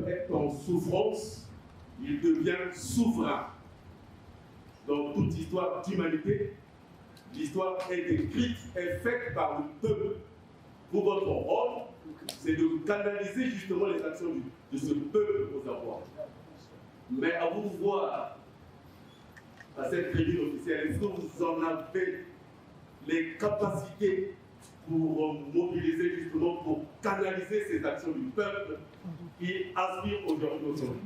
peuple est en souffrance, il devient souverain. Dans toute histoire d'humanité, l'histoire est écrite, est faite par le peuple. Pour votre rôle, c'est de canaliser justement les actions de ce peuple aux avoirs. Mais à vous voir à cette tribune officielle, est-ce que vous en avez les capacités pour mobiliser justement, pour canaliser ces actions du peuple qui aspire aujourd'hui au sommet?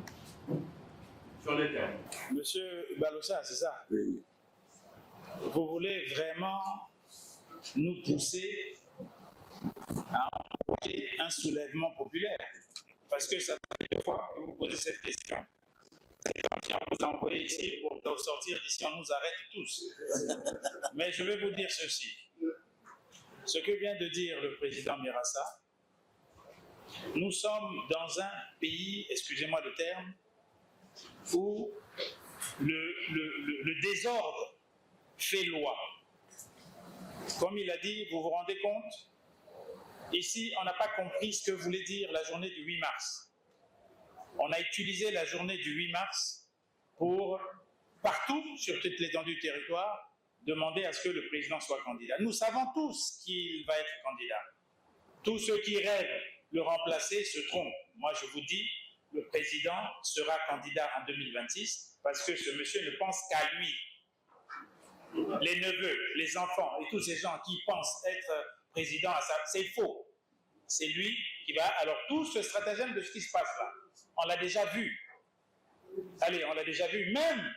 Sur les termes. Monsieur Balossa, c'est ça? Oui. Vous voulez vraiment nous pousser à encourager un soulèvement populaire? Parce que ça fait 2 fois que vous posez cette question. C'est comme si on vous a envoyé ici pour sortir d'ici, on nous arrête tous. Mais je vais vous dire ceci. Ce que vient de dire le président Mirassa, nous sommes dans un pays, excusez-moi le terme, où le désordre fait loi. Comme il a dit, vous vous rendez compte? Ici, on n'a pas compris ce que voulait dire la journée du 8 mars. On a utilisé la journée du 8 mars pour, partout, sur toute l'étendue du territoire, demander à ce que le président soit candidat. Nous savons tous qu'il va être candidat. Tous ceux qui rêvent le remplacer se trompent. Moi, je vous dis, le président sera candidat en 2026 parce que ce monsieur ne pense qu'à lui. Les neveux, les enfants et tous ces gens qui pensent être président à ça, c'est faux. C'est lui qui va... Alors, tout ce stratagème de ce qui se passe là, on l'a déjà vu. Allez, on l'a déjà vu. Même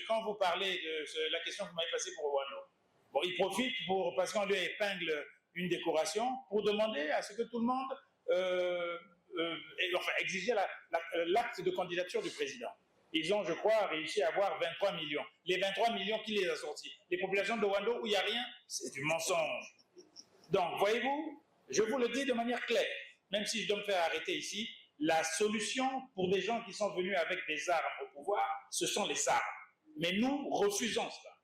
quand vous parlez de la question que vous m'avez passée pour Owando, bon, il profite parce qu'on lui épingle une décoration pour demander à ce que tout le monde... enfin, exiger l'acte de candidature du président. Ils ont, je crois, réussi à avoir 23 millions. Les 23 millions, qui les a sortis? Les populations de Owando où il n'y a rien, c'est du mensonge. Donc, voyez-vous, je vous le dis de manière claire, même si je dois me faire arrêter ici, la solution pour des gens qui sont venus avec des armes au pouvoir, ce sont les armes. Mais nous refusons cela.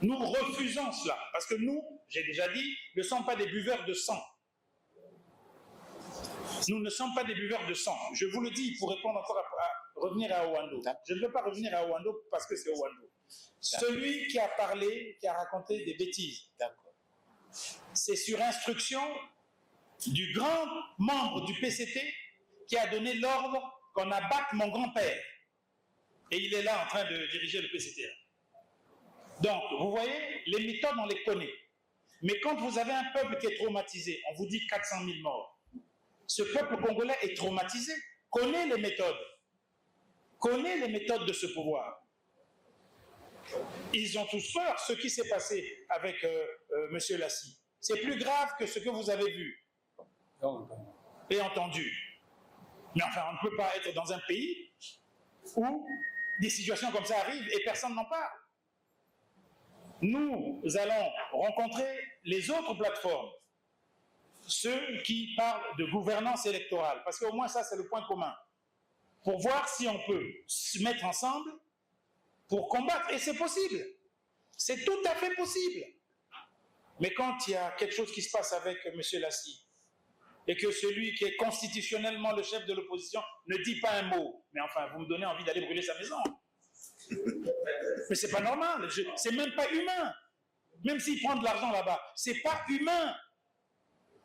Nous refusons cela, parce que nous, j'ai déjà dit, ne sommes pas des buveurs de sang. Nous ne sommes pas des buveurs de sang. Je vous le dis pour répondre encore à revenir à Owando. Je ne veux pas revenir à Owando parce que c'est Owando. Celui qui a parlé, qui a raconté des bêtises, c'est sur instruction du grand membre du PCT qui a donné l'ordre qu'on abatte mon grand-père. Et il est là en train de diriger le PCT. Donc, vous voyez, les méthodes, on les connaît. Mais quand vous avez un peuple qui est traumatisé, on vous dit 400 000 morts. Ce peuple congolais est traumatisé, connaît les méthodes de ce pouvoir. Ils ont tous peur, ce qui s'est passé avec M. Lassi. C'est plus grave que ce que vous avez vu et entendu. Mais enfin, on ne peut pas être dans un pays où des situations comme ça arrivent et personne n'en parle. Nous allons rencontrer les autres plateformes, ceux qui parlent de gouvernance électorale, parce qu'au moins ça c'est le point commun, pour voir si on peut se mettre ensemble pour combattre, et c'est possible, c'est tout à fait possible. Mais quand il y a quelque chose qui se passe avec M. Lassi, et que celui qui est constitutionnellement le chef de l'opposition ne dit pas un mot, mais enfin vous me donnez envie d'aller brûler sa maison. Mais c'est pas normal, c'est même pas humain. Même s'il prend de l'argent là-bas, c'est pas humain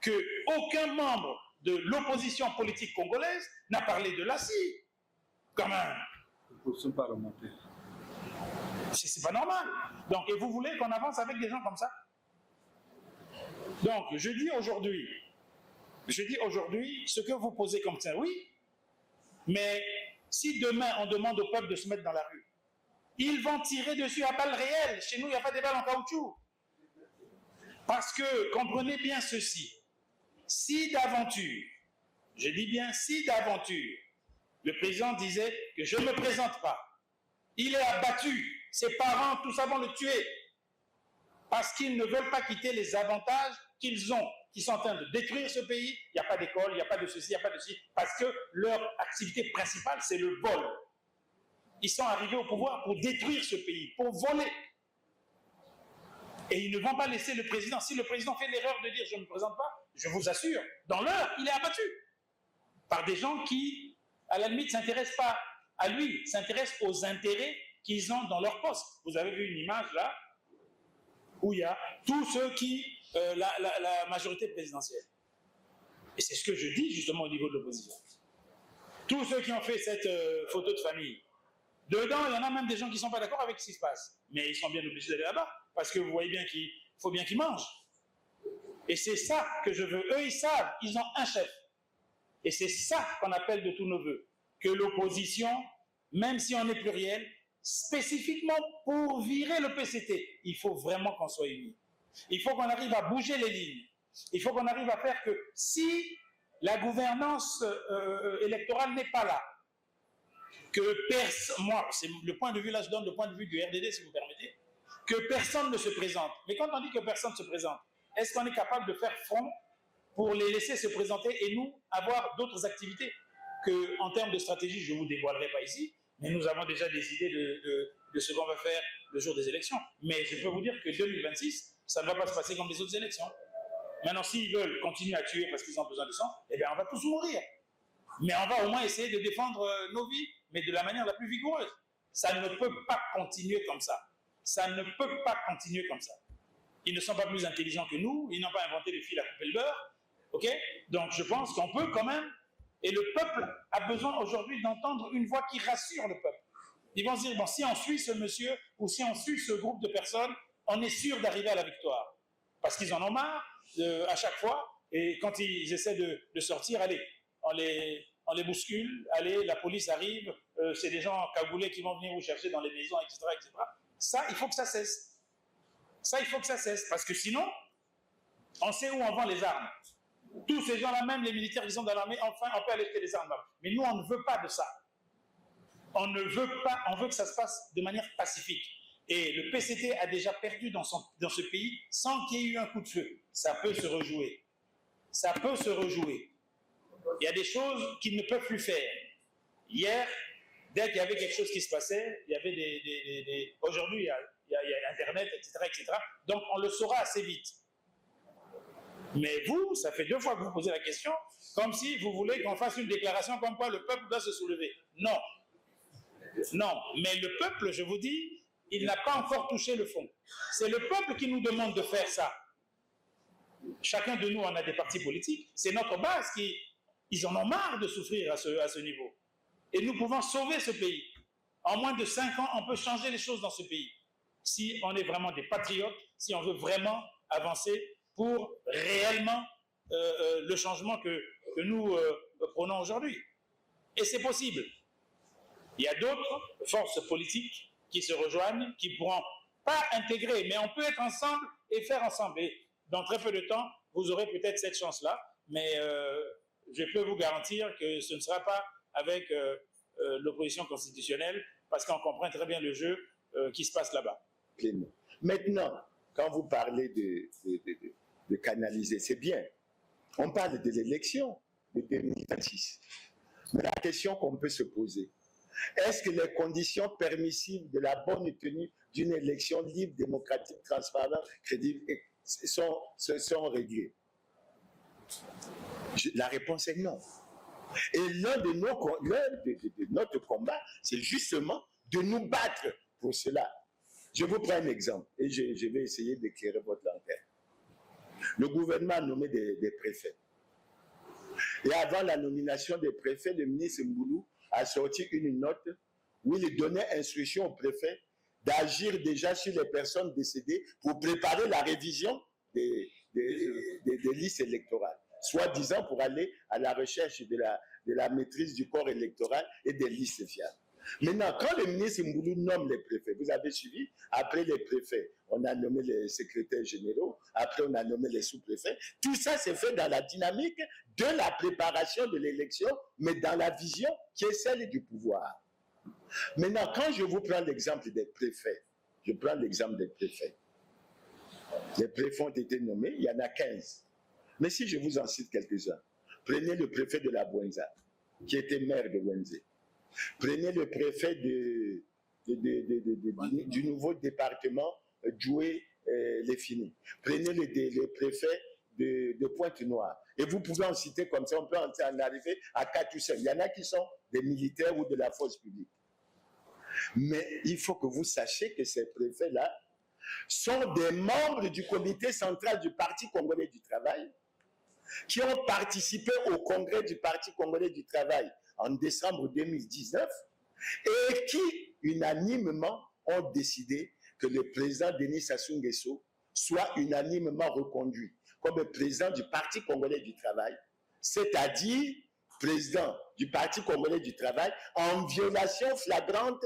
qu'aucun membre de l'opposition politique congolaise n'a parlé de Lassi. Quand même. L'opposition parlementaire. C'est pas normal. Donc, et vous voulez qu'on avance avec des gens comme ça? Donc, je dis aujourd'hui, ce que vous posez comme ça, oui, mais si demain on demande au peuple de se mettre dans la rue, ils vont tirer dessus à balles réelles. Chez nous, il n'y a pas des balles en caoutchouc. Parce que, comprenez bien ceci, si d'aventure, je dis bien si d'aventure, le président disait que je ne me présente pas, il est abattu, ses parents, tous vont le tuer, parce qu'ils ne veulent pas quitter les avantages qu'ils ont, qui sont en train de détruire ce pays. Il n'y a pas d'école, il n'y a pas de ceci, il n'y a pas de ceci, parce que leur activité principale, c'est le vol. Ils sont arrivés au pouvoir pour détruire ce pays, pour voler. Et ils ne vont pas laisser le président. Si le président fait l'erreur de dire « je ne me présente pas », je vous assure, dans l'heure, il est abattu. par des gens qui, à la limite, ne s'intéressent pas à lui, s'intéressent aux intérêts qu'ils ont dans leur poste. Vous avez vu une image là, où il y a tous ceux qui, la majorité présidentielle. Et c'est ce que je dis justement au niveau de l'opposition. Tous ceux qui ont fait cette photo de famille, dedans, il y en a même des gens qui ne sont pas d'accord avec ce qui se passe. Mais ils sont bien obligés d'aller là-bas, parce que vous voyez bien qu'il faut bien qu'ils mangent. Et c'est ça que je veux. Eux, ils savent, ils ont un chef. Et c'est ça qu'on appelle de tous nos voeux. Que l'opposition, même si on est pluriel, spécifiquement pour virer le PCT, il faut vraiment qu'on soit unis. Il faut qu'on arrive à bouger les lignes. Il faut qu'on arrive à faire que si la gouvernance électorale n'est pas là, que moi, c'est le point de vue, là je donne le point de vue du RDD si vous permettez, que personne ne se présente. Mais quand on dit que personne ne se présente, est-ce qu'on est capable de faire front pour les laisser se présenter et nous avoir d'autres activités que, en termes de stratégie, je ne vous dévoilerai pas ici, mais nous avons déjà des idées de ce qu'on va faire le jour des élections. Mais je peux vous dire que 2026, ça ne va pas se passer comme les autres élections. Maintenant, s'ils veulent continuer à tuer parce qu'ils ont besoin de sang, eh bien, on va tous mourir. Mais on va au moins essayer de défendre nos vies, mais de la manière la plus vigoureuse. Ça ne peut pas continuer comme ça. Ça ne peut pas continuer comme ça. Ils ne sont pas plus intelligents que nous, ils n'ont pas inventé le fil à couper le beurre. Ok? Donc, je pense qu'on peut quand même, et le peuple a besoin aujourd'hui d'entendre une voix qui rassure le peuple. Ils vont se dire, bon, si on suit ce monsieur, ou si on suit ce groupe de personnes, on est sûr d'arriver à la victoire. Parce qu'ils en ont marre à chaque fois, et quand ils essaient de sortir, allez, on les bouscule, allez, la police arrive, c'est des gens cagoulés qui vont venir vous chercher dans les maisons, etc., etc. Ça, il faut que ça cesse. Ça, il faut que ça cesse, parce que sinon, on sait où on vend les armes. Tous ces gens-là, même les militaires qui sont dans l'armée, enfin, on peut aller acheter des armes. Mais nous, on ne veut pas de ça. On ne veut pas, on veut que ça se passe de manière pacifique. Et le PCT a déjà perdu dans ce pays sans qu'il y ait eu un coup de feu. Ça peut se rejouer. Ça peut se rejouer. Il y a des choses qu'ils ne peuvent plus faire. Hier, dès qu'il y avait quelque chose qui se passait, il y avait aujourd'hui, il y a Internet, etc., etc. Donc, on le saura assez vite. Mais vous, ça fait 2 fois que vous posez la question, comme si vous voulez qu'on fasse une déclaration comme quoi le peuple doit se soulever. Non. Non. Mais le peuple, je vous dis, il n'a pas encore touché le fond. C'est le peuple qui nous demande de faire ça. Chacun de nous en a des partis politiques. C'est notre base ils en ont marre de souffrir à ce niveau. Et nous pouvons sauver ce pays. En moins de 5 ans, on peut changer les choses dans ce pays. Si on est vraiment des patriotes, si on veut vraiment avancer pour réellement le changement que nous prenons aujourd'hui. Et c'est possible. Il y a d'autres forces politiques qui se rejoignent, qui ne pourront pas intégrer, mais on peut être ensemble et faire ensemble. Et dans très peu de temps, vous aurez peut-être cette chance-là, mais je peux vous garantir que ce ne sera pas avec l'opposition constitutionnelle, parce qu'on comprend très bien le jeu qui se passe là-bas. Maintenant, quand vous parlez de canaliser, c'est bien. On parle de l'élection de 2026. Mais la question qu'on peut se poser, est-ce que les conditions permissives de la bonne tenue d'une élection libre, démocratique, transparente, crédible sont réglées? La réponse est non. Et l'un de notre combat, c'est justement de nous battre pour cela. Je vous prends un exemple et je vais essayer d'éclairer votre lanterne. Le gouvernement a nommé des préfets. Et avant la nomination des préfets, le ministre Mboulou a sorti une note où il donnait instruction au préfet d'agir déjà sur les personnes décédées pour préparer la révision des listes électorales, soi-disant pour aller à la recherche de la maîtrise du corps électoral et des listes fiables. Maintenant, quand le ministre Mboulou nomme les préfets, vous avez suivi, après les préfets, on a nommé les secrétaires généraux, après on a nommé les sous-préfets. Tout ça s'est fait dans la dynamique de la préparation de l'élection, mais dans la vision qui est celle du pouvoir. Maintenant, quand je vous prends l'exemple des préfets, je prends l'exemple des préfets. Les préfets ont été nommés, il y en a 15. Mais si je vous en cite quelques-uns, prenez le préfet de la Bouenza, qui était maire de Wenzé. Prenez le préfet du nouveau département Djoué-Léfini. Prenez le préfet de Pointe-Noire. Et vous pouvez en citer comme ça, on peut en arriver à 4 ou 5. Il y en a qui sont des militaires ou de la force publique. Mais il faut que vous sachiez que ces préfets-là sont des membres du comité central du Parti congolais du travail qui ont participé au congrès du Parti congolais du travail en décembre 2019 et qui, unanimement, ont décidé que le président Denis Sassou Nguesso soit unanimement reconduit comme président du Parti congolais du travail, c'est-à-dire président du Parti congolais du travail en violation flagrante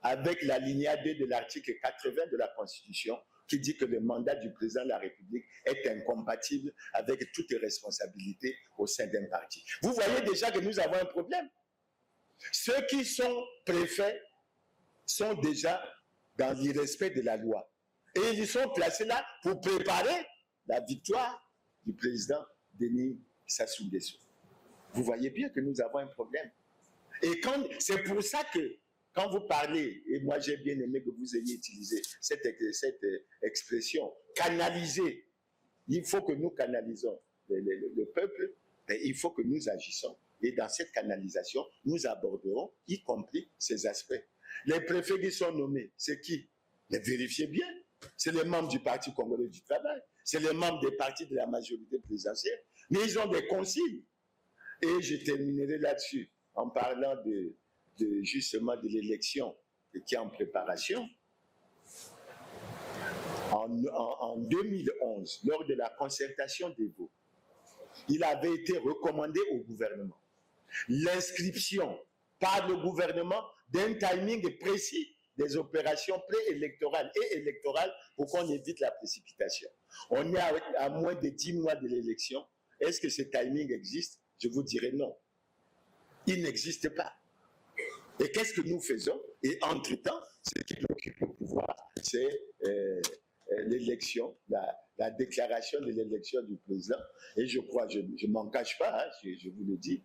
avec l'alinéa 2 de l'article 80 de la Constitution qui dit que le mandat du président de la République est incompatible avec toute responsabilité au sein d'un parti. Vous voyez déjà que nous avons un problème. Ceux qui sont préfets sont déjà dans l'irrespect de la loi. Et ils sont placés là pour préparer la victoire du président Denis Sassou Nguesso. Vous voyez bien que nous avons un problème. Et c'est pour ça que quand vous parlez, et moi j'ai bien aimé que vous ayez utilisé cette expression, canaliser, il faut que nous canalisons le peuple, mais il faut que nous agissons. Et dans cette canalisation, nous aborderons, y compris ces aspects. Les préfets qui sont nommés, c'est qui? Mais vérifiez bien, c'est les membres du Parti congolais du travail, c'est les membres des partis de la majorité présidentielle, mais ils ont des consignes. Et je terminerai là-dessus en parlant justement de l'élection qui est en préparation. En 2011, lors de la concertation des votes, il avait été recommandé au gouvernement l'inscription par le gouvernement d'un timing précis des opérations préélectorales et électorales pour qu'on évite la précipitation. On est à moins de 10 mois de l'élection. Est-ce que ce timing existe? Je vous dirais non. Il n'existe pas. Et qu'est-ce que nous faisons? Et entre-temps, ce qui occupe le pouvoir, c'est l'élection, la déclaration de l'élection du président. Et je crois, je ne m'en cache pas, hein, je vous le dis,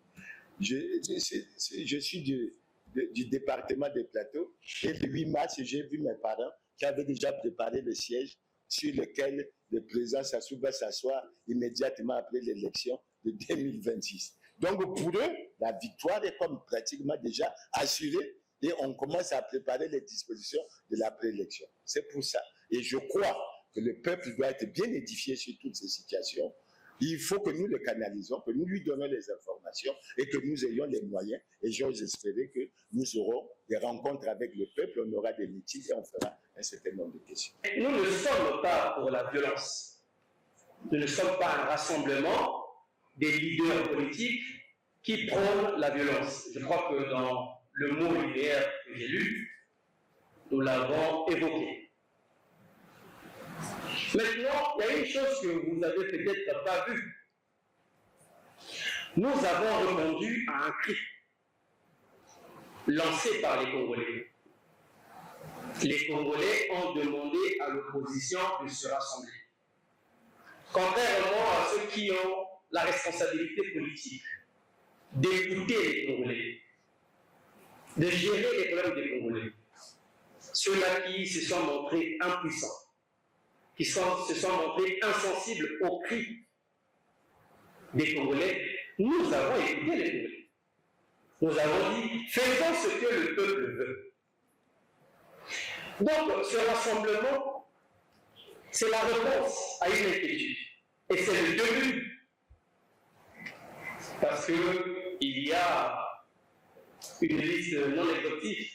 je suis du département des Plateaux, et le 8 mars, j'ai vu mes parents qui avaient déjà préparé le siège sur lequel le président Sassou va s'asseoir immédiatement après l'élection de 2026. Donc pour eux, la victoire est comme pratiquement déjà assurée et on commence à préparer les dispositions de la préélection. C'est pour ça. Et je crois que le peuple doit être bien édifié sur toutes ces situations. Il faut que nous le canalisons, que nous lui donnons les informations et que nous ayons les moyens. Et j'ose espérer que nous aurons des rencontres avec le peuple, on aura des meetings et on fera un certain nombre de questions. Nous ne sommes pas pour la violence. Nous ne sommes pas un rassemblement des leaders politiques qui prônent la violence. Je crois que dans le mot linéaire que j'ai lu, nous l'avons évoqué. Maintenant, il y a une chose que vous n'avez peut-être pas vue. Nous avons répondu à un cri lancé par les Congolais. Les Congolais ont demandé à l'opposition de se rassembler. Contrairement à ceux qui ont la responsabilité politique d'écouter les Congolais, de gérer les problèmes des Congolais, ceux-là qui se sont montrés impuissants, qui se sont montrés insensibles aux cris des Congolais, nous avons écouté les Congolais. Nous avons dit, faisons ce que le peuple veut. Donc, ce rassemblement, c'est la réponse à une inquiétude. Et c'est le début. Parce qu'il y a une liste non exhaustive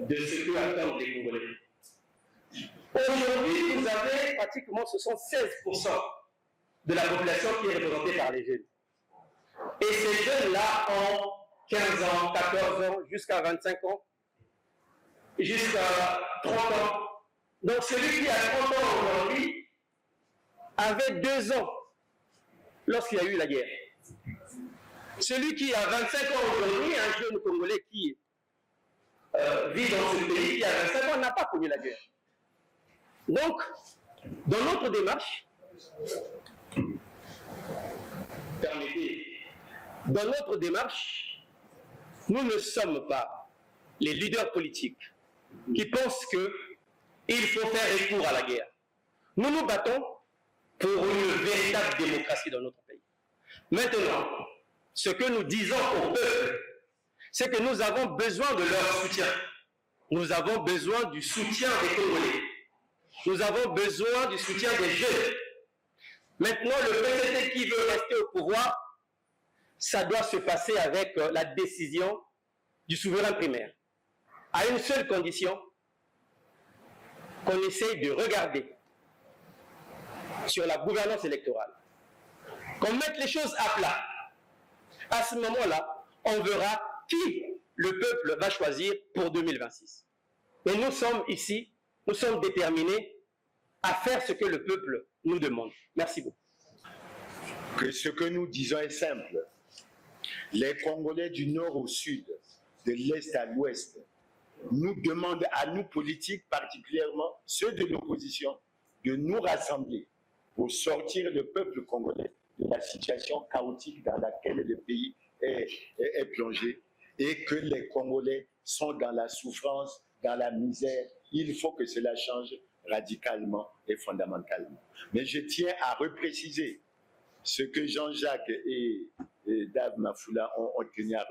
de ce que attendent les Congolais. Aujourd'hui, vous avez pratiquement 76% de la population qui est représentée par les jeunes. Et ces jeunes-là ont 15 ans, 14 ans, jusqu'à 25 ans, jusqu'à 30 ans. Donc celui qui a 30 ans aujourd'hui avait 2 ans lorsqu'il y a eu la guerre. Celui qui a 25 ans aujourd'hui, un jeune Congolais qui vit dans ce pays, qui a 25 ans, n'a pas connu la guerre. Donc, dans notre démarche, nous ne sommes pas les leaders politiques qui pensent qu'il faut faire recours à la guerre. Nous nous battons pour une véritable démocratie dans notre pays. Maintenant, ce que nous disons au peuple, c'est que nous avons besoin de leur soutien. Nous avons besoin du soutien des Congolais. Nous avons besoin du soutien des jeunes. Maintenant, le PCT qui veut rester au pouvoir, ça doit se passer avec la décision du souverain primaire. À une seule condition, qu'on essaye de regarder sur la gouvernance électorale, qu'on mette les choses à plat. À ce moment-là, on verra qui le peuple va choisir pour 2026. Et nous sommes ici, nous sommes déterminés à faire ce que le peuple nous demande. Merci beaucoup. Que ce que nous disons est simple. Les Congolais du nord au sud, de l'est à l'ouest, nous demandent à nous politiques, particulièrement ceux de l'opposition, de nous rassembler pour sortir le peuple congolais de la situation chaotique dans laquelle le pays est plongé et que les Congolais sont dans la souffrance, dans la misère. Il faut que cela change radicalement et fondamentalement. Mais je tiens à repréciser ce que Jean-Jacques et Dave Mafoula ont tenu à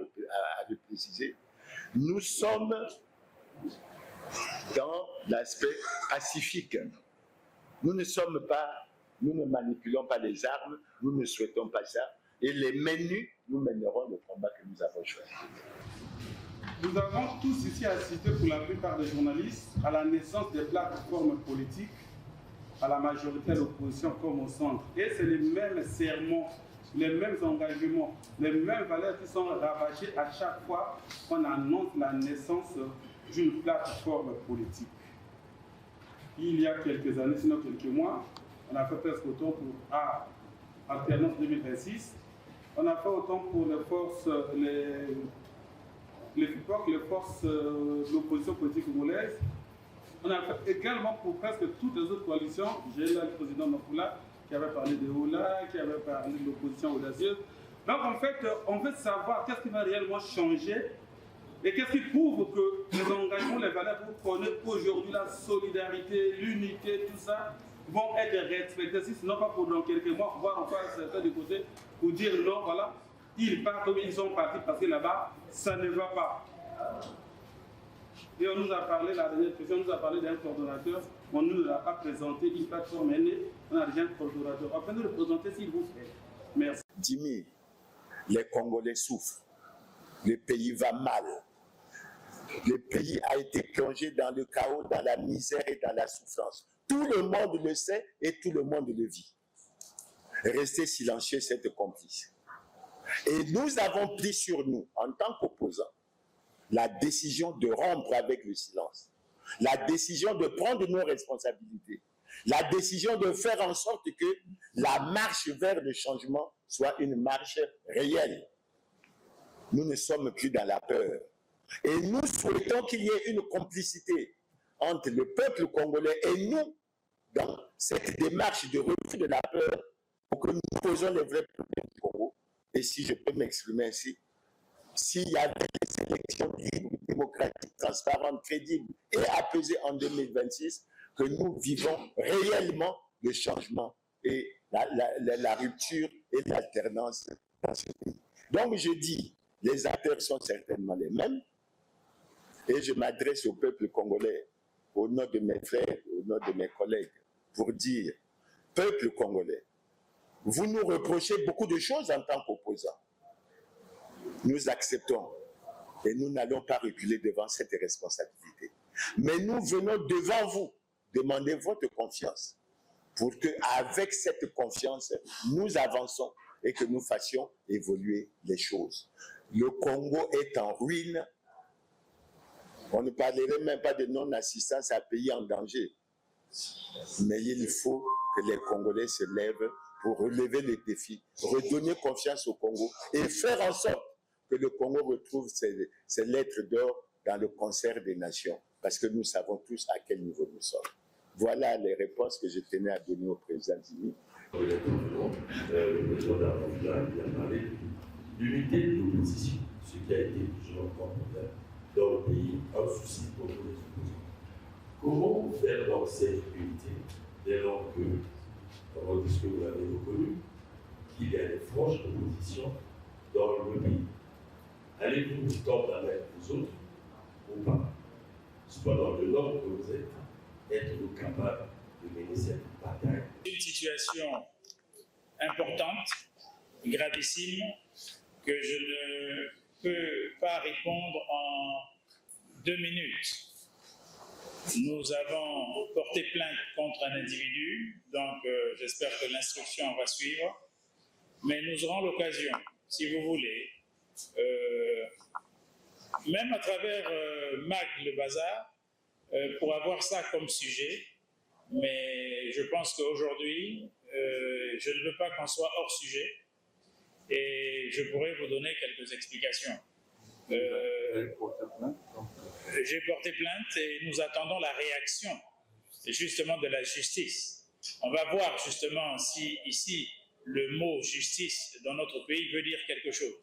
repréciser. Nous sommes dans l'aspect pacifique. Nous ne manipulons pas les armes, nous ne souhaitons pas ça. Et les menus, nous mènerons le combat que nous avons choisi. Nous avons tous ici assisté, pour la plupart des journalistes, à la naissance des plateformes politiques, à la majorité de l'opposition comme au centre. Et c'est les mêmes serments, les mêmes engagements, les mêmes valeurs qui sont rabâchées à chaque fois qu'on annonce la naissance d'une plateforme politique. Il y a quelques années, sinon quelques mois, on a fait presque autant pour Alternance 2026. On a fait autant pour les forces, les forces de l'opposition politique congolaise. On a fait également pour presque toutes les autres coalitions. J'ai là le président Mafoula qui avait parlé de Ola, qui avait parlé de l'opposition audacieuse. Donc en fait, on veut savoir qu'est-ce qui va réellement changer et qu'est-ce qui prouve que les engagements, les valeurs que vous prenez aujourd'hui, la solidarité, l'unité, tout ça, vont être respectés, sinon pas pour dans quelques mois, voir encore certains du côté pour dire non, voilà, ils partent ou ils sont partis parce que là-bas, ça ne va pas. Et on nous a parlé, la dernière question, on nous a parlé d'un coordonnateur, on ne nous a pas présenté, une plateforme est née, on a déjà un coordonnateur. Après nous le présenter s'il vous plaît. Merci. Dimi, les Congolais souffrent, le pays va mal. Le pays a été plongé dans le chaos, dans la misère et dans la souffrance. Tout le monde le sait et tout le monde le vit. Restez silencieux, c'est complice. Et nous avons pris sur nous, en tant qu'opposants, la décision de rompre avec le silence, la décision de prendre nos responsabilités, la décision de faire en sorte que la marche vers le changement soit une marche réelle. Nous ne sommes plus dans la peur. Et nous souhaitons qu'il y ait une complicité entre le peuple congolais et nous dans cette démarche de refus de la peur pour que nous posons les vrais problèmes du Congo. Et si je peux m'exprimer ainsi, s'il y avait des élections libres, démocratiques, transparentes, crédibles et apaisées en 2026, que nous vivons réellement le changement et la rupture et l'alternance dans ce pays. Donc je dis, les acteurs sont certainement les mêmes et je m'adresse au peuple congolais, au nom de mes frères, au nom de mes collègues, pour dire, peuple congolais, vous nous reprochez beaucoup de choses en tant qu'opposants. Nous acceptons et nous n'allons pas reculer devant cette responsabilité. Mais nous venons devant vous demander votre confiance pour qu'avec cette confiance, nous avançons et que nous fassions évoluer les choses. Le Congo est en ruine. On ne parlerait même pas de non-assistance à pays en danger. Mais il faut que les Congolais se lèvent pour relever les défis, redonner confiance au Congo et faire en sorte que le Congo retrouve ses lettres d'or dans le concert des nations, parce que nous savons tous à quel niveau nous sommes. Voilà les réponses que je tenais à donner au président Dimi. Le président Mafoula a parlé d'unité de l'opposition, ce qui a été toujours important dans le pays, un souci pour les opposants. Comment faire dans cette unité dès lors que, dans votre discours, vous l'avez reconnu, qu'il y a des franches oppositions dans le pays. Allez-vous vous tordre la main aux autres ou pas? Soit dans le nord que vous êtes-vous capable de mener cette bataille? Une situation importante, gravissime, que je ne peux pas répondre en 2 minutes. Nous avons porté plainte contre un individu, donc j'espère que l'instruction va suivre, mais nous aurons l'occasion, si vous voulez, même à travers MAG le Bazar, pour avoir ça comme sujet, mais je pense qu'aujourd'hui, je ne veux pas qu'on soit hors sujet et je pourrais vous donner quelques explications. J'ai porté plainte et nous attendons la réaction justement de la justice. On va voir justement si ici le mot justice dans notre pays veut dire quelque chose.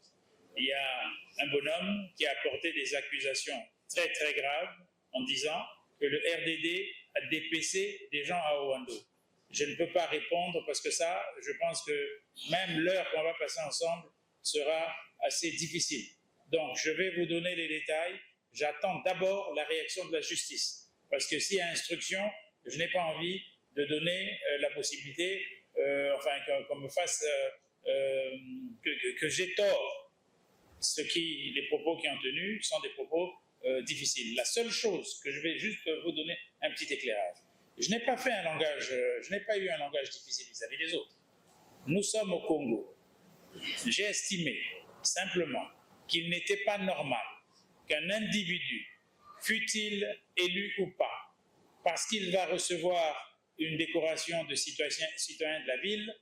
Il y a un bonhomme qui a porté des accusations très très graves en disant que le RDD a dépecé des gens à Ouando. Je ne peux pas répondre parce que ça, je pense que même l'heure qu'on va passer ensemble sera assez difficile. Donc, je vais vous donner les détails. J'attends d'abord la réaction de la justice. Parce que s'il y a instruction, je n'ai pas envie de donner la possibilité, qu'on me fasse, que j'ai tort. Les propos qui ont tenus sont des propos difficiles. La seule chose que je vais juste vous donner un petit éclairage. Je n'ai pas fait un langage, je n'ai pas eu un langage difficile vis-à-vis des autres. Nous sommes au Congo. J'ai estimé simplement qu'il n'était pas normal qu'un individu, fût-il élu ou pas, parce qu'il va recevoir une décoration de citoyen de la ville,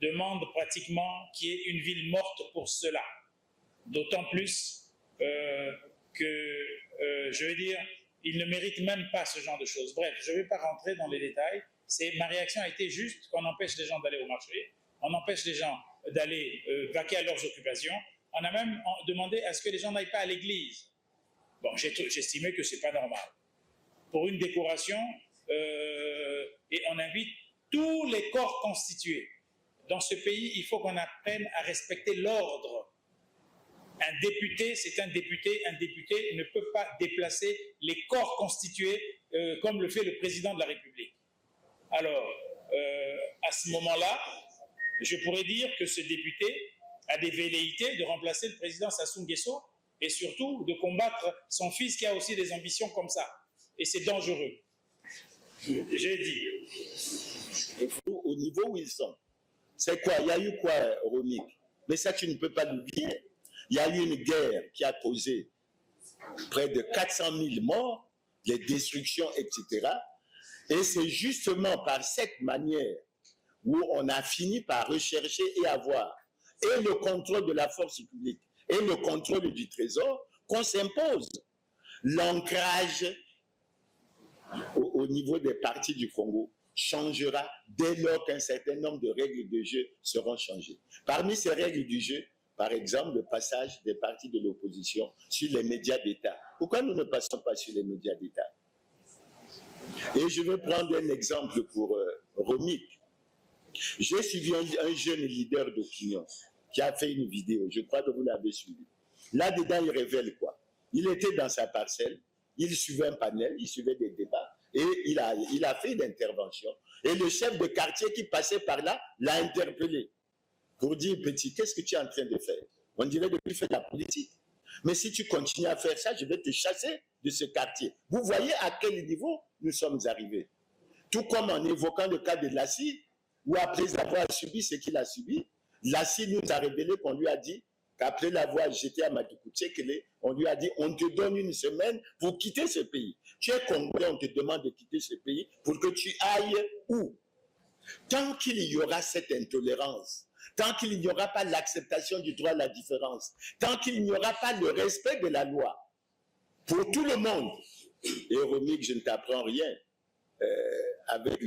demande pratiquement qu'il y ait une ville morte pour cela. D'autant plus je veux dire, il ne mérite même pas ce genre de choses. Bref, je ne vais pas rentrer dans les détails. Ma réaction a été juste qu'on empêche les gens d'aller au marché, on empêche les gens d'aller vaquer à leurs occupations. On a même demandé à ce que les gens n'aillent pas à l'église. Bon, j'ai estimé que ce n'est pas normal. Pour une décoration, et on invite tous les corps constitués. Dans ce pays, il faut qu'on apprenne à respecter l'ordre. Un député, c'est un député. Un député ne peut pas déplacer les corps constitués comme le fait le président de la République. Alors, à ce moment-là, je pourrais dire que ce député a des velléités de remplacer le président Sassou Nguesso et surtout de combattre son fils qui a aussi des ambitions comme ça. Et c'est dangereux. J'ai dit. Au niveau où ils sont, c'est quoi? Il y a eu quoi, Romik? Mais ça, tu ne peux pas l'oublier. Il y a eu une guerre qui a causé près de 400 000 morts, des destructions, etc. Et c'est justement par cette manière où on a fini par rechercher et avoir et le contrôle de la force publique et le contrôle du trésor qu'on s'impose. L'ancrage au niveau des partis du Congo changera dès lors qu'un certain nombre de règles de jeu seront changées. Parmi ces règles du jeu, par exemple, le passage des partis de l'opposition sur les médias d'État. Pourquoi nous ne passons pas sur les médias d'État? Et je vais prendre un exemple pour Romik. J'ai suivi un jeune leader d'opinion qui a fait une vidéo, je crois que vous l'avez suivi. Là-dedans, il révèle quoi? Il était dans sa parcelle, il suivait un panel, il suivait des débats, et il a fait une intervention. Et le chef de quartier qui passait par là l'a interpellé pour dire, petit, qu'est-ce que tu es en train de faire? On dirait que tu fais de la politique. Mais si tu continues à faire ça, je vais te chasser de ce quartier. Vous voyez à quel niveau nous sommes arrivés. Tout comme en évoquant le cas de Lassi, où après avoir subi ce qu'il a subi, Lassi nous a révélé qu'on lui a dit qu'après l'avoir jeté à Madikoutchekele, on lui a dit on te donne une semaine pour quitter ce pays. Tu es Congolais, on te demande de quitter ce pays pour que tu ailles où? Tant qu'il y aura cette intolérance, tant qu'il n'y aura pas l'acceptation du droit à la différence, tant qu'il n'y aura pas le respect de la loi pour tout le monde, et Romik, je ne t'apprends rien, avec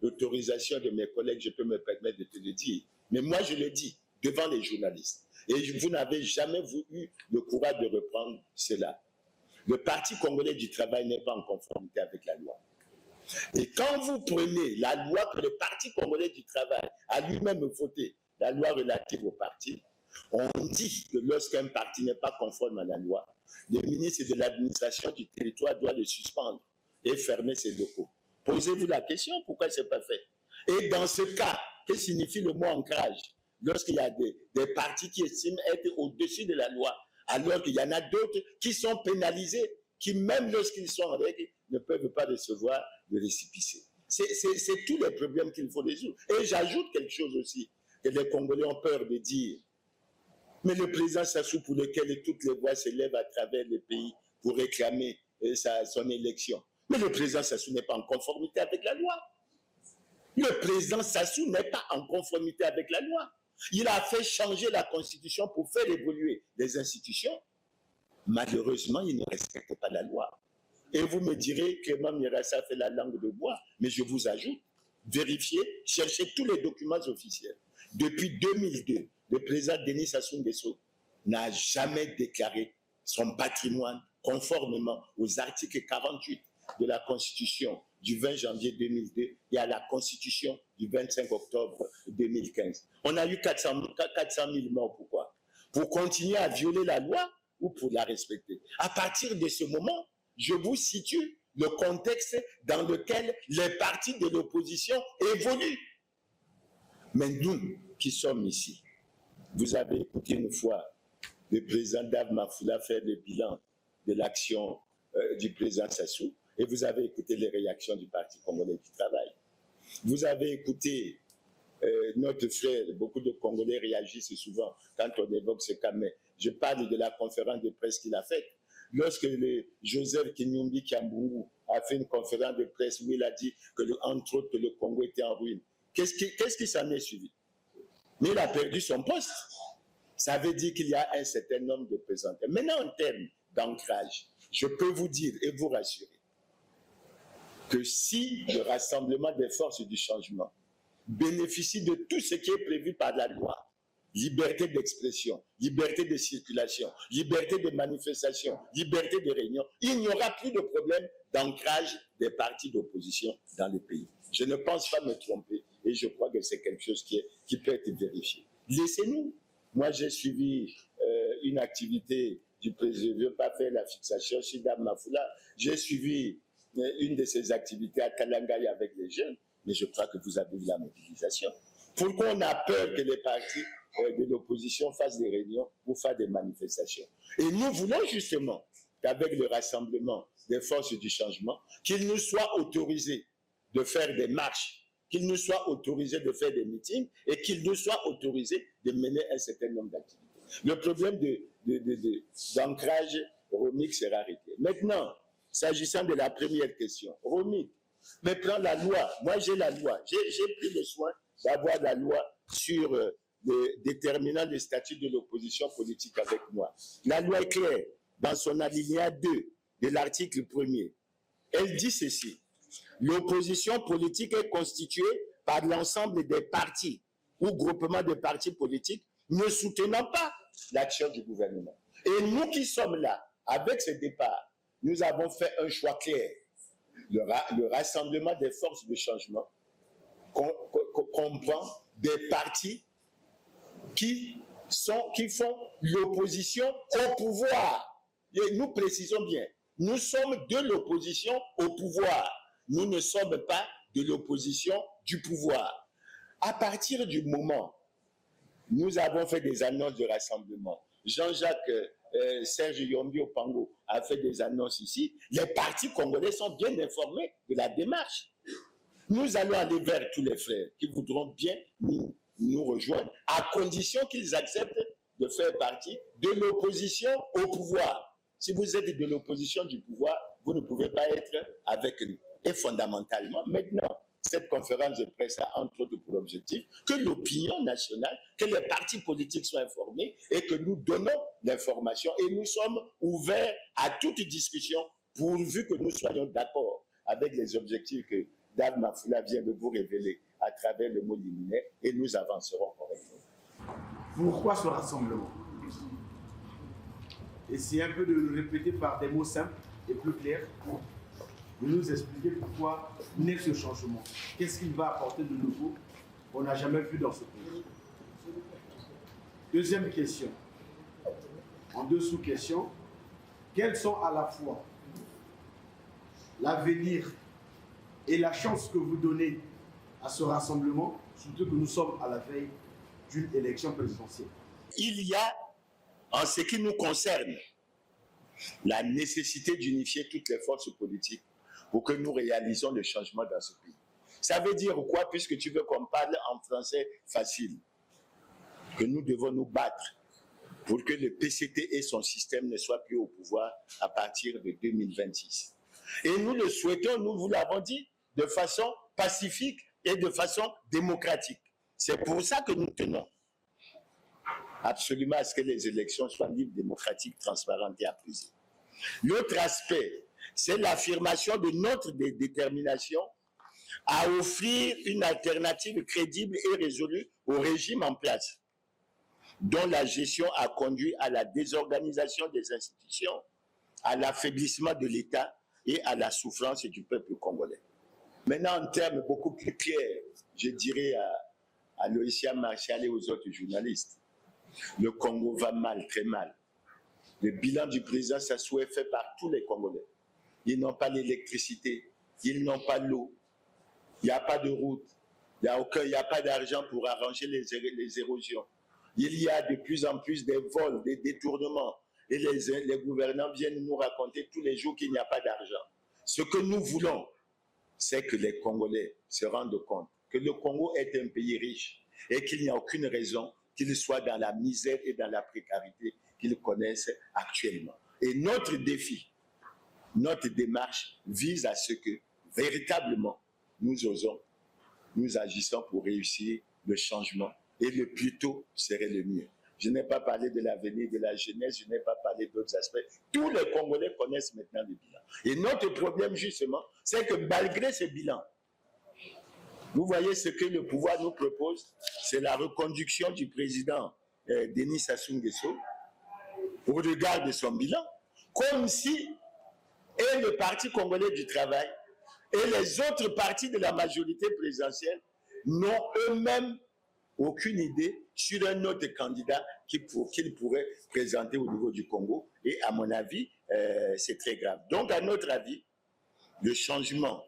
l'autorisation de mes collègues, je peux me permettre de te le dire, mais moi je le dis devant les journalistes, et vous n'avez jamais eu le courage de reprendre cela. Le Parti congolais du travail n'est pas en conformité avec la loi. Et quand vous prenez la loi que le Parti congolais du travail a lui-même voté, la loi relative au parti, on dit que lorsqu'un parti n'est pas conforme à la loi, le ministre de l'administration du territoire doit le suspendre et fermer ses locaux. Posez-vous la question, pourquoi ce n'est pas fait? Et dans ce cas, que signifie le mot ancrage? Lorsqu'il y a des partis qui estiment être au-dessus de la loi, alors qu'il y en a d'autres qui sont pénalisés, qui même lorsqu'ils sont en règle, ne peuvent pas recevoir de récépissé. C'est tous les problèmes qu'il faut résoudre. Et j'ajoute quelque chose aussi, que les Congolais ont peur de dire. Mais le président Sassou, pour lequel toutes les voix s'élèvent à travers le pays pour réclamer son élection. Mais le président Sassou n'est pas en conformité avec la loi. Le président Sassou n'est pas en conformité avec la loi. Il a fait changer la Constitution pour faire évoluer les institutions. Malheureusement, il ne respecte pas la loi. Et vous me direz que Mme Mirassa fait la langue de bois, mais je vous ajoute, vérifiez, cherchez tous les documents officiels. Depuis 2002, le président Denis Sassou Nguesso n'a jamais déclaré son patrimoine conformément aux articles 48 de la Constitution du 20 janvier 2002 et à la Constitution du 25 octobre 2015. On a eu 400 000 morts. Pourquoi? Pour continuer à violer la loi ou pour la respecter? À partir de ce moment, je vous situe le contexte dans lequel les partis de l'opposition évoluent. Mais nous qui sommes ici, vous avez écouté une fois le président Dave Mafoula faire le bilan de l'action du président Sassou, et vous avez écouté les réactions du Parti congolais du travail. Vous avez écouté notre frère, beaucoup de Congolais réagissent souvent quand on évoque ce cas, mais je parle de la conférence de presse qu'il a faite. Lorsque Joseph Kinyumbi Kiambungu a fait une conférence de presse où il a dit que, entre autres, que le Congo était en ruine, qu'est-ce qui s'en est suivi? Mais il a perdu son poste. Ça veut dire qu'il y a un certain nombre de présenteurs. Maintenant, en termes d'ancrage, je peux vous dire et vous rassurer que si le rassemblement des forces du changement bénéficie de tout ce qui est prévu par la loi, liberté d'expression, liberté de circulation, liberté de manifestation, liberté de réunion, il n'y aura plus de problème d'ancrage des partis d'opposition dans le pays. Je ne pense pas me tromper et je crois que c'est quelque chose qui peut être vérifié. Laissez-nous. Moi, j'ai suivi une activité du président, je ne veux pas faire la fixation sur Dame Mafoula, j'ai suivi une de ces activités à Kalangaï avec les jeunes, mais je crois que vous avez eu la mobilisation. Pourquoi on a peur que les partis de l'opposition fassent des réunions ou fassent des manifestations? Et nous voulons justement qu'avec le rassemblement des forces du changement, qu'il nous soit autorisé de faire des marches, qu'il nous soit autorisé de faire des meetings et qu'il nous soit autorisé de mener un certain nombre d'activités. Le problème d'ancrage, Romik sera arrêté. Maintenant, s'agissant de la première question, Romik, mais prends la loi. Moi, j'ai la loi. J'ai pris le soin d'avoir la loi sur le déterminant des statuts de l'opposition politique avec moi. La loi est claire. Dans son alinéa 2 de l'article 1er, elle dit ceci. L'opposition politique est constituée par l'ensemble des partis ou groupements de partis politiques ne soutenant pas l'action du gouvernement. Et nous qui sommes là, avec ce départ, nous avons fait un choix clair. Le rassemblement des forces de changement comprend des partis qui font l'opposition au pouvoir. Et nous précisons bien, nous sommes de l'opposition au pouvoir. Nous ne sommes pas de l'opposition du pouvoir. À partir du moment où nous avons fait des annonces de rassemblement, Jean-Jacques Serge Yombi Opango a fait des annonces ici, les partis congolais sont bien informés de la démarche. Nous allons aller vers tous les frères qui voudront bien nous rejoindre, à condition qu'ils acceptent de faire partie de l'opposition au pouvoir. Si vous êtes de l'opposition du pouvoir, vous ne pouvez pas être avec nous. Et fondamentalement, maintenant, cette conférence de presse a entre autres pour objectif que l'opinion nationale, que les partis politiques soient informés et que nous donnons l'information. Et nous sommes ouverts à toute discussion pourvu que nous soyons d'accord avec les objectifs que Dave Mafoula vient de vous révéler à travers le mot liminaire et nous avancerons correctement. Pourquoi ce rassemblement? Essayez un peu de le répéter par des mots simples et plus clairs. de nous expliquer pourquoi naît ce changement. Qu'est-ce qu'il va apporter de nouveau qu'on n'a jamais vu dans ce pays. Deuxième question. En deux sous-questions. Quelles sont à la fois l'avenir et la chance que vous donnez à ce rassemblement, surtout que nous sommes à la veille d'une élection présidentielle? Il y a, en ce qui nous concerne, la nécessité d'unifier toutes les forces politiques pour que nous réalisions le changement dans ce pays. Ça veut dire quoi, puisque tu veux qu'on parle en français facile? Que nous devons nous battre pour que le PCT et son système ne soient plus au pouvoir à partir de 2026. Et nous le souhaitons, nous vous l'avons dit, de façon pacifique et de façon démocratique. C'est pour ça que nous tenons absolument à ce que les élections soient libres, démocratiques, transparentes et apaisées. L'autre aspect, c'est l'affirmation de notre détermination à offrir une alternative crédible et résolue au régime en place, dont la gestion a conduit à la désorganisation des institutions, à l'affaiblissement de l'État et à la souffrance du peuple congolais. Maintenant, en termes beaucoup plus clairs, je dirais à Loïcia Martial et aux autres journalistes, le Congo va mal, très mal. Le bilan du président Sassou est fait par tous les Congolais. Ils n'ont pas l'électricité, ils n'ont pas l'eau, il n'y a pas de route, il n'y a pas d'argent pour arranger les érosions. Il y a de plus en plus des vols, des détournements. Et les gouvernants viennent nous raconter tous les jours qu'il n'y a pas d'argent. Ce que nous voulons, c'est que les Congolais se rendent compte que le Congo est un pays riche et qu'il n'y a aucune raison qu'il soit dans la misère et dans la précarité qu'ils connaissent actuellement. Et notre défi, notre démarche vise à ce que véritablement nous osons, nous agissons pour réussir le changement. Et le plus tôt serait le mieux. Je n'ai pas parlé de l'avenir de la jeunesse, je n'ai pas parlé d'autres aspects. Tous les Congolais connaissent maintenant le bilan. Et notre problème, justement, c'est que malgré ce bilan, vous voyez ce que le pouvoir nous propose, c'est la reconduction du président Denis Sassou Nguesso au regard de son bilan, comme si et le Parti congolais du travail et les autres partis de la majorité présidentielle n'ont eux-mêmes aucune idée sur un autre candidat qu'ils pourraient présenter au niveau du Congo. Et à mon avis, c'est très grave. Donc, à notre avis, le changement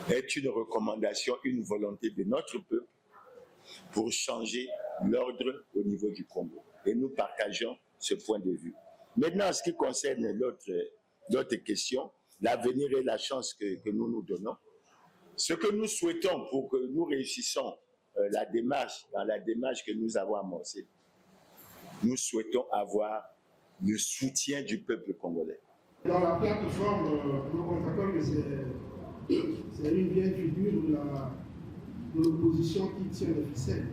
est une recommandation, une volonté de notre peuple pour changer l'ordre au niveau du Congo. Et nous partageons ce point de vue. Maintenant, en ce qui concerne l'autre question, l'avenir et la chance que nous nous donnons, ce que nous souhaitons pour que nous réussissions dans la démarche que nous avons amorcée, nous souhaitons avoir le soutien du peuple congolais. Dans la plateforme, nous constatons que c'est une vieille figure de l'opposition qui tient les ficelles.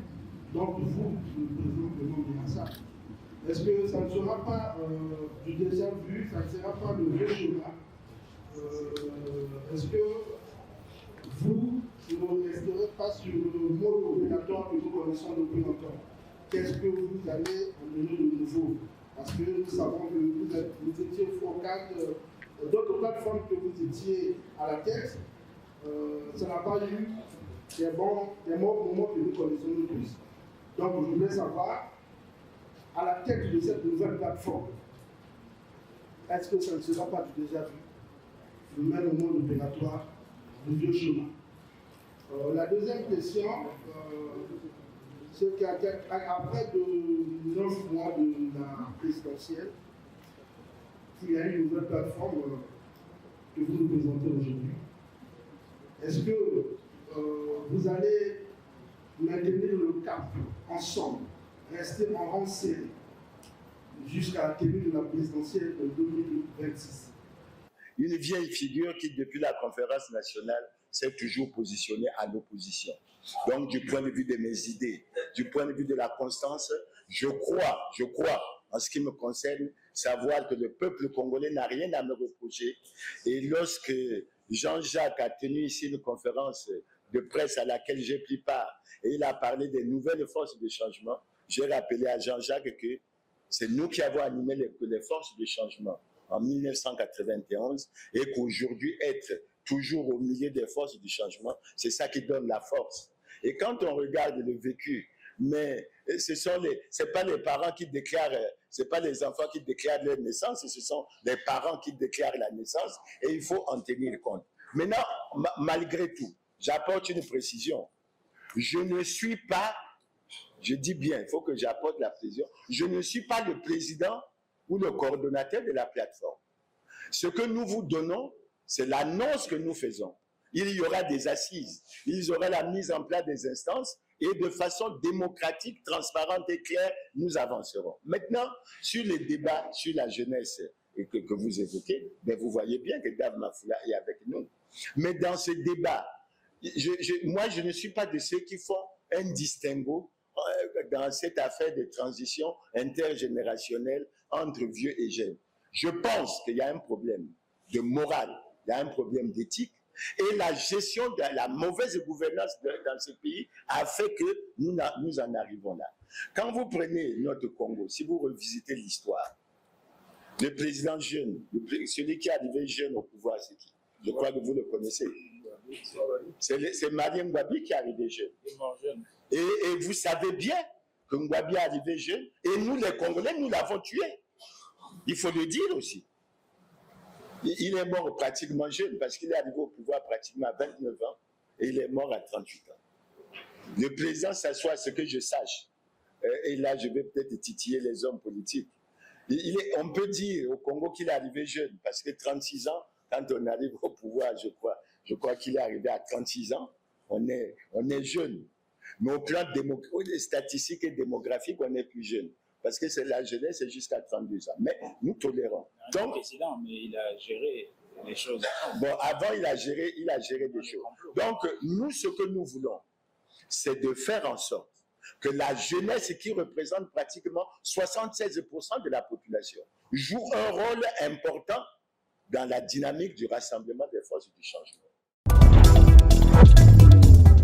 Donc vous, le président Binassa, est-ce que ça ne sera pas du déjà vu, ça ne sera pas le vieux schéma? Est-ce que vous ne resterez pas sur le mode opératoire que nous connaissons depuis longtemps? Qu'est-ce que vous allez amener de nouveau? Parce que nous savons que vous étiez focal d'autres plateformes que vous étiez à la tête. Ça n'a pas eu des bons moments que nous connaissons nous tous. Donc je voulais savoir, à la tête de cette nouvelle plateforme, est-ce que ça ne sera pas déjà vu le même mode opératoire du vieux chemin? La deuxième question, c'est qu'après 9 mois de la présidentielle, il y a une nouvelle plateforme que vous nous présentez aujourd'hui. Est-ce que vous allez maintenir le cap ensemble, rester en rang serré jusqu'à la tenue de la présidentielle de 2026? Une vieille figure qui, depuis la conférence nationale, s'est toujours positionnée à l'opposition. Donc, du point de vue de mes idées, du point de vue de la constance, je crois, en ce qui me concerne, savoir que le peuple congolais n'a rien à me reprocher. Et lorsque Jean-Jacques a tenu ici une conférence de presse à laquelle j'ai pris part, et il a parlé des nouvelles forces de changement, j'ai rappelé à Jean-Jacques que c'est nous qui avons animé les forces de changement en 1991 et qu'aujourd'hui, être toujours au milieu des forces du changement, c'est ça qui donne la force. Et quand on regarde le vécu, mais c'est pas les parents qui déclarent, c'est pas les enfants qui déclarent leur naissance, ce sont les parents qui déclarent la naissance et il faut en tenir compte. Maintenant, malgré tout, j'apporte une précision. Je ne suis pas, je dis bien, il faut que j'apporte la précision, je ne suis pas le président ou le coordonnateur de la plateforme. Ce que nous vous donnons, c'est l'annonce que nous faisons. Il y aura des assises, il y aura la mise en place des instances et de façon démocratique, transparente et claire, nous avancerons. Maintenant, sur les débats sur la jeunesse que vous évoquez, ben vous voyez bien que Dave Mafoula est avec nous. Mais dans ce débat, moi, je ne suis pas de ceux qui font un distinguo dans cette affaire de transition intergénérationnelle entre vieux et jeunes. Je pense qu'il y a un problème de morale, il y a un problème d'éthique, et la gestion de la mauvaise gouvernance dans ce pays a fait que nous en arrivons là. Quand vous prenez notre Congo, si vous revisitez l'histoire, le président jeune, celui qui est arrivé jeune au pouvoir, c'est qui? Je crois que vous le connaissez. C'est Marien Ngouabi qui est arrivé jeune. Et vous savez bien que Ngouabi est arrivé jeune, et nous les Congolais, nous l'avons tué. Il faut le dire aussi. Il est mort pratiquement jeune parce qu'il est arrivé au pouvoir pratiquement à 29 ans et il est mort à 38 ans. Le président s'assoit, ce que je sache, et là je vais peut-être titiller les hommes politiques. On peut dire au Congo qu'il est arrivé jeune parce que 36 ans, quand on arrive au pouvoir, je crois qu'il est arrivé à 36 ans, on est jeune. Mais au plan statistique et démographique, on est plus jeune. Parce que c'est la jeunesse, c'est jusqu'à 32 ans. Mais nous tolérons. Donc, président, mais il a géré les choses. Bon, avant, il a géré des choses. Donc, nous, ce que nous voulons, c'est de faire en sorte que la jeunesse, qui représente pratiquement 76% de la population, joue un rôle important dans la dynamique du rassemblement des forces du changement.